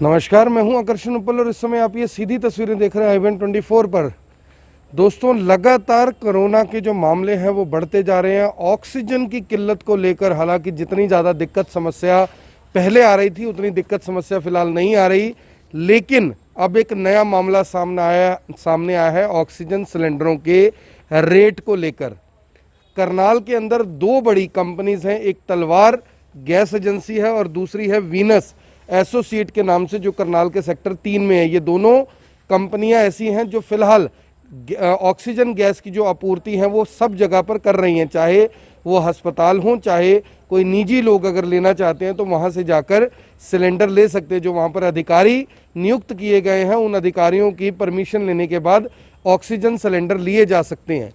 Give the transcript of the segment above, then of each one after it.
नमस्कार, मैं हूं आकर्षण उपल और इस समय आप ये सीधी तस्वीरें देख रहे हैं इवेंट 24 पर। दोस्तों, लगातार कोरोना के जो मामले हैं वो बढ़ते जा रहे हैं। ऑक्सीजन की किल्लत को लेकर हालांकि जितनी ज़्यादा दिक्कत समस्या पहले आ रही थी उतनी दिक्कत समस्या फिलहाल नहीं आ रही, लेकिन अब एक नया मामला सामने आया है ऑक्सीजन सिलेंडरों के रेट को लेकर। करनाल के अंदर दो बड़ी कंपनीज हैं, एक तलवार गैस एजेंसी है और दूसरी है वीनस एसोसिएट के नाम से, जो करनाल के सेक्टर 3 में है। ये दोनों कंपनियां ऐसी हैं जो फिलहाल ऑक्सीजन गैस की जो आपूर्ति है वो सब जगह पर कर रही हैं, चाहे वो अस्पताल हों, चाहे कोई निजी लोग अगर लेना चाहते हैं तो वहां से जाकर सिलेंडर ले सकते हैं। जो वहां पर अधिकारी नियुक्त किए गए हैं उन अधिकारियों की परमिशन लेने के बाद ऑक्सीजन सिलेंडर लिए जा सकते हैं।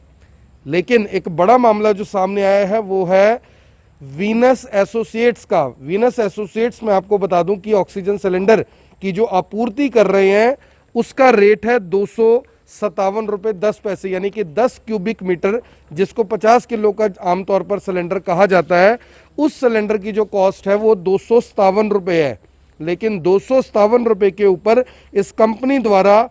लेकिन एक बड़ा मामला जो सामने आया है वो है वीनस एसोसिएट्स का। वीनस एसोसिएट्स में आपको बता दूं कि ऑक्सीजन सिलेंडर की जो आपूर्ति कर रहे हैं उसका रेट है 257 रुपये 10 पैसे, यानी कि 10 क्यूबिक मीटर, जिसको 50 किलो का आमतौर पर सिलेंडर कहा जाता है, उस सिलेंडर की जो कॉस्ट है वो 257 रुपये है। लेकिन 257 रुपये के ऊपर इस कंपनी द्वारा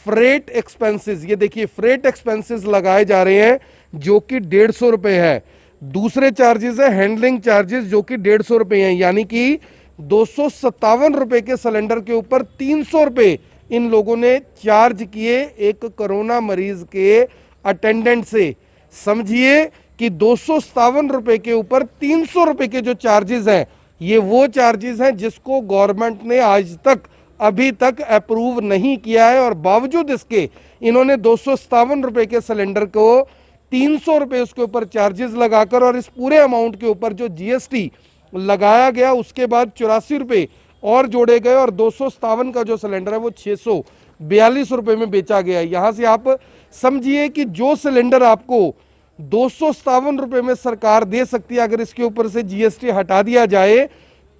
फ्रेट एक्सपेंसेस, ये देखिए फ्रेट एक्सपेंसेस लगाए जा रहे हैं जो कि 150 रुपये है। दूसरे चार्जेस है हैंडलिंग चार्जेस जो कि 150 रुपये हैं, यानी कि 257 रुपये के सिलेंडर के ऊपर 300 रुपये इन लोगों ने चार्ज किए एक कोरोना मरीज के अटेंडेंट से। समझिए कि 257 रुपये के ऊपर 300 रुपये के जो चार्जेस हैं, ये वो चार्जेस हैं जिसको गवर्नमेंट ने आज तक अभी तक अप्रूव नहीं किया है, और बावजूद इसके इन्होंने 257 रुपये के सिलेंडर को 300 रुपये उसके ऊपर चार्जेस लगाकर, और इस पूरे अमाउंट के ऊपर जो जीएसटी लगाया गया उसके बाद 84 रुपये और जोड़े गए, और 257 का जो सिलेंडर है वो 642 रुपये में बेचा गया है। यहां से आप समझिए कि जो सिलेंडर आपको 257 रुपये में सरकार दे सकती है, अगर इसके ऊपर से जीएसटी हटा दिया जाए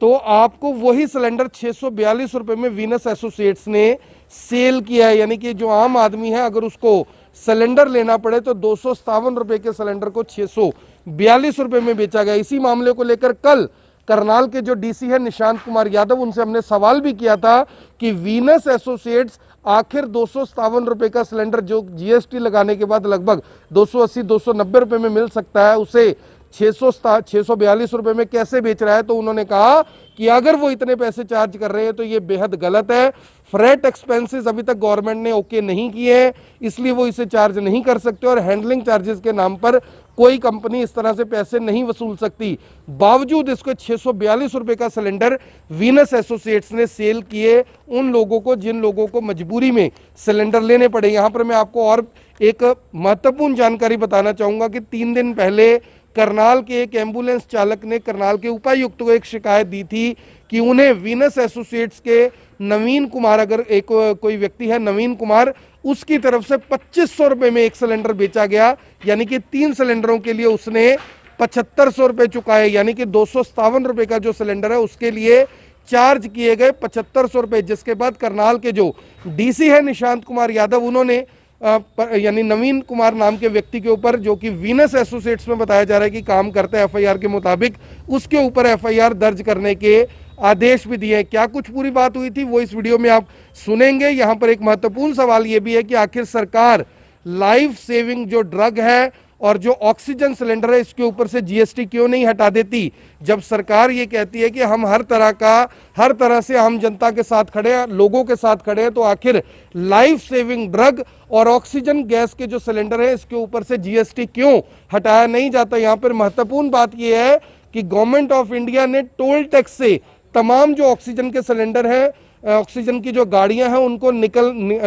तो आपको वही सिलेंडर 642 रुपये में वीनस एसोसिएट्स ने सेल किया है। यानी कि जो आम आदमी है अगर उसको सिलेंडर लेना पड़े तो 257 रुपये के सिलेंडर को 642 रुपये में बेचा गया। इसी मामले को लेकर कल करनाल के जो डीसी है निशांत कुमार यादव, उनसे हमने सवाल भी किया था कि वीनस एसोसिएट्स आखिर 257 रुपये का सिलेंडर जो जीएसटी लगाने के बाद लगभग 280-290 रुपये में मिल सकता है, उसे 642 रुपये में कैसे बेच रहा है। तो उन्होंने कहा कि अगर वो इतने पैसे चार्ज कर रहे हैं तो ये बेहद गलत है। फ्रेट एक्सपेंसेस अभी तक गवर्नमेंट ने ओके नहीं किए हैं, इसलिए वो इसे चार्ज नहीं कर सकते, और हैंडलिंग चार्जेस के नाम पर कोई कंपनी इस तरह से पैसे नहीं वसूल सकती। बावजूद इसको 642 रुपये का सिलेंडर वीनस एसोसिएट्स ने सेल किए उन लोगों को जिन लोगों को मजबूरी में सिलेंडर लेने पड़े। यहाँ पर मैं आपको और एक महत्वपूर्ण जानकारी बताना चाहूँगा कि 3 दिन पहले करनाल के एक एम्बुलेंस चालक ने करनाल के उपायुक्त को एक शिकायत दी थी कि उन्हें वीनस एसोसिएट्स के नवीन कुमार, अगर एक कोई व्यक्ति है नवीन कुमार, उसकी तरफ से 2500 रुपये में एक सिलेंडर बेचा गया, यानी कि 3 सिलेंडरों के लिए उसने 7500 रुपये चुकाए, यानी कि 257 रुपये का जो सिलेंडर है उसके लिए चार्ज किए गए 7500 रुपये। जिसके बाद करनाल के जो डीसी है निशांत कुमार यादव, उन्होंने यानी नवीन कुमार नाम के व्यक्ति के ऊपर, जो कि वीनस एसोसिएट्स में बताया जा रहा है कि काम करता है एफआईआर के मुताबिक, उसके ऊपर एफआईआर दर्ज करने के आदेश भी दिए। क्या कुछ पूरी बात हुई थी वो इस वीडियो में आप सुनेंगे। यहाँ पर एक महत्वपूर्ण सवाल ये भी है कि आखिर सरकार लाइफ सेविंग जो ड्रग है और जो ऑक्सीजन सिलेंडर है इसके ऊपर से जीएसटी क्यों नहीं हटा देती, जब सरकार ये कहती है कि हम हर तरह से आम जनता के साथ खड़े हैं, लोगों के साथ खड़े हैं। तो आखिर लाइफ सेविंग ड्रग और ऑक्सीजन गैस के जो सिलेंडर है इसके ऊपर से जीएसटी क्यों हटाया नहीं जाता। यहाँ पर महत्वपूर्ण बात यह है कि गवर्नमेंट ऑफ इंडिया ने टोल टैक्स से तमाम जो ऑक्सीजन के सिलेंडर है, ऑक्सीजन की जो गाड़ियां हैं उनको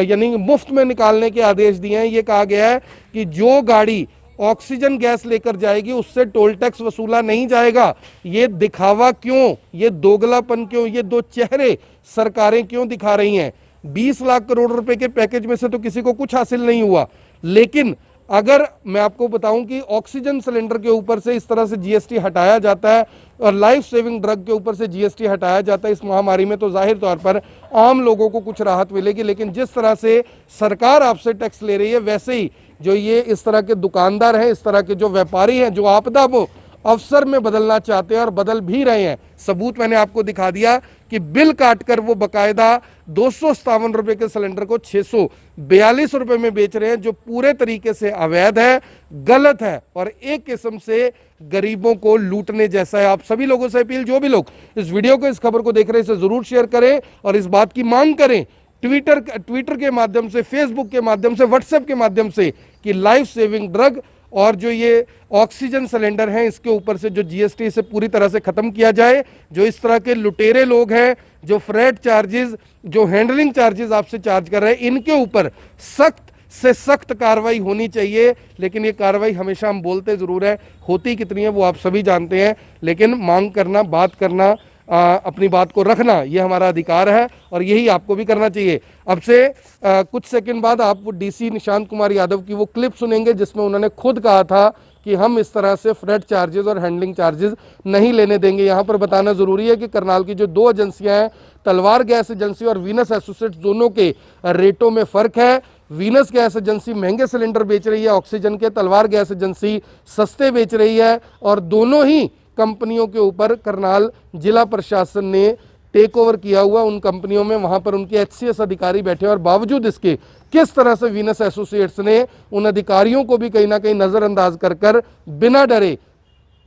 यानी मुफ्त में निकालने के आदेश दिए हैं। ये कहा गया है कि जो गाड़ी ऑक्सीजन गैस लेकर जाएगी उससे टोल टैक्स वसूला नहीं जाएगा। ये दिखावा क्यों, ये दोगलापन क्यों, ये दो चेहरे सरकारें क्यों दिखा रही हैं। 20 लाख करोड़ रुपए के पैकेज में से तो किसी को कुछ हासिल नहीं हुआ, लेकिन अगर मैं आपको बताऊं कि ऑक्सीजन सिलेंडर के ऊपर से इस तरह से जीएसटी हटाया जाता है और लाइफ सेविंग ड्रग के ऊपर से जीएसटी हटाया जाता है इस महामारी में, तो जाहिर तौर पर आम लोगों को कुछ राहत मिलेगी। लेकिन जिस तरह से सरकार आपसे टैक्स ले रही है, वैसे ही जो ये इस तरह के दुकानदार हैं, इस तरह के जो व्यापारी हैं, जो आपदा को अफसर में बदलना चाहते हैं और बदल भी रहे हैं। सबूत मैंने आपको दिखा दिया कि बिल काटकर वो बकायदा 257 रुपए के सिलेंडर को 642 रुपए में बेच रहे हैं, जो पूरे तरीके से अवैध है, गलत है और एक किस्म से गरीबों को लूटने जैसा है। आप सभी लोगों से अपील, जो भी लोग इस वीडियो को, इस खबर को देख रहे हैं, इसे जरूर शेयर करें और इस बात की मांग करें ट्विटर के माध्यम से, फेसबुक के माध्यम से, व्हाट्सएप के माध्यम से कि लाइफ सेविंग ड्रग और जो ये ऑक्सीजन सिलेंडर हैं, इसके ऊपर से जो जीएसटी से पूरी तरह से खत्म किया जाए। जो इस तरह के लुटेरे लोग हैं, जो फ्रेट चार्जेस, जो हैंडलिंग चार्जेस आपसे चार्ज कर रहे हैं, इनके ऊपर सख्त से सख्त कार्रवाई होनी चाहिए। लेकिन ये कार्रवाई हमेशा हम बोलते जरूर है, होती कितनी है वो आप सभी जानते हैं, लेकिन मांग करना, बात करना, अपनी बात को रखना, ये हमारा अधिकार है और यही आपको भी करना चाहिए। अब से कुछ सेकंड बाद आप डीसी निशांत कुमार यादव की वो क्लिप सुनेंगे जिसमें उन्होंने खुद कहा था कि हम इस तरह से फ्रेट चार्जेस और हैंडलिंग चार्जेस नहीं लेने देंगे। यहाँ पर बताना जरूरी है कि करनाल की जो दो एजेंसियां हैं, तलवार गैस एजेंसी और वीनस एसोसिएट्स, दोनों के रेटों में फर्क है। वीनस गैस एजेंसी महंगे सिलेंडर बेच रही है ऑक्सीजन के, तलवार गैस एजेंसी सस्ते बेच रही है और दोनों ही कंपनियों के ऊपर करनाल जिला प्रशासन ने टेक ओवर किया हुआ। उन कंपनियों में वहां पर उनके एचसीएस अधिकारी बैठे और बावजूद इसके किस तरह से वीनस एसोसिएट्स ने उन अधिकारियों को भी कहीं ना कहीं नजरअंदाज कर बिना डरे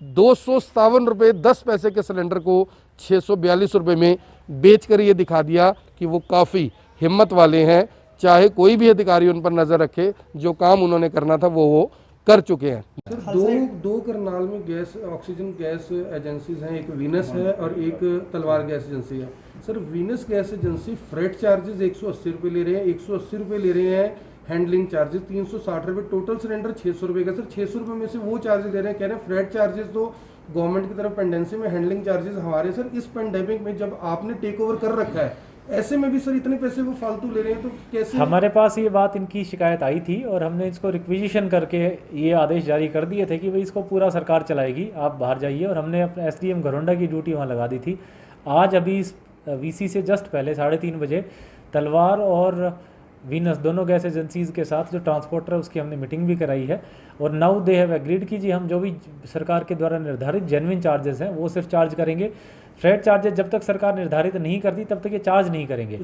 257 रुपये 10 पैसे के सिलेंडर को 642 रुपये में बेचकर ये दिखा दिया कि वो काफ़ी हिम्मत वाले हैं। चाहे कोई भी अधिकारी उन पर नजर रखे, जो काम उन्होंने करना था वो कर चुके हैं। सर, दो करनाल में गैस, ऑक्सीजन गैस एजेंसीज हैं, एक वीनस है और एक तलवार गैस एजेंसी है। Sir, Venus gas agency freight charges 180 रुपये ले रहे हैं, 180 रुपये ले रहे हैं हैंडलिंग चार्जेस 360 रुपये, टोटल सिलेंडर 600 रुपये का। सर, 600 रुपये में से वो चार्जेस ले रहे हैं, कह रहे हैं फ्रेट चार्जेस तो गवर्नमेंट की तरफ पेंडेंसी में, हैंडलिंग चार्जेस हमारे। सर, इस पेंडेमिक में जब आपने टेक ओवर कर रखा है, ऐसे में भी सर इतने पैसे वो फालतू ले रहे हैं, तो कैसे? हमारे पास ये बात, इनकी शिकायत आई थी और हमने इसको रिक्विजिशन करके ये आदेश जारी कर दिए थे कि भाई इसको पूरा सरकार चलाएगी, आप बाहर जाइए, और हमने अपने एसडीएम घरोंडा की ड्यूटी वहाँ लगा दी थी। आज अभी वीसी से जस्ट पहले 3:30 बजे तलवार और वीनस दोनों गैस एजेंसीज़ के साथ जो ट्रांसपोर्टर है उसकी हमने मीटिंग भी कराई है और नाउ दे हैव एग्रीड कि जी हम जो भी सरकार के द्वारा निर्धारित जेन्युइन चार्जेस हैं वो सिर्फ चार्ज करेंगे। फ्रेट चार्जेस जब तक सरकार निर्धारित नहीं करती तब तक ये चार्ज नहीं करेंगे।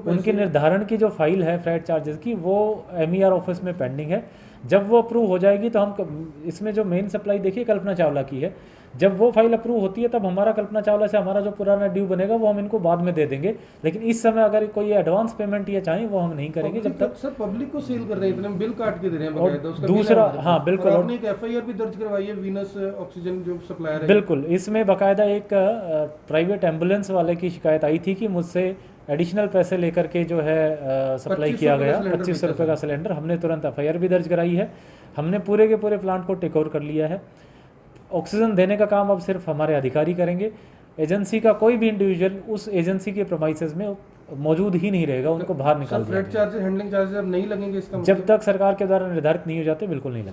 उनके निर्धारण की जो फाइल है फ्रेट चार्जेस की, वो MER ऑफिस में पेंडिंग है। जब वो अप्रूव हो जाएगी तो हम इसमें जो मेन सप्लाई देखिए कल्पना चावला की है, जब वो फाइल अप्रूव होती है तब हमारा कल्पना चावला से हमारा जो पुराना ड्यू बनेगा वो हम इनको बाद में दे देंगे। लेकिन इस समय अगर कोई एडवांस पेमेंट ये चाहें वो हम नहीं करेंगे जब तक। सर, पब्लिक को सेल कर रहे हैं, इतने बिल काट के दे रहे हैं और दूसरा, हाँ बिल्कुल, आपने एक FIR भी दर्ज करवाई है वीनस ऑक्सीजन जो सप्लायर है। बिल्कुल, इसमें बाकायदा एक प्राइवेट एम्बुलेंस वाले की शिकायत आई थी कि मुझसे एडिशनल पैसे लेकर के जो है सप्लाई किया गया 2500 रुपये का सिलेंडर। हमने तुरंत FIR भी दर्ज कराई है। हमने पूरे के पूरे प्लांट को टेक ओवर कर लिया है। ऑक्सीजन देने का काम अब सिर्फ हमारे अधिकारी करेंगे। एजेंसी का कोई भी इंडिविजुअल उस एजेंसी के प्रोमाइसेस में मौजूद ही नहीं रहेगा, उनको बाहर निकाल दिया। फ्रेट चार्जेस, हैंडलिंग चार्जेस अब नहीं लगेंगे इसका जब तक सरकार के द्वारा निर्धारित नहीं हो जाते, बिल्कुल नहीं लगेंगे।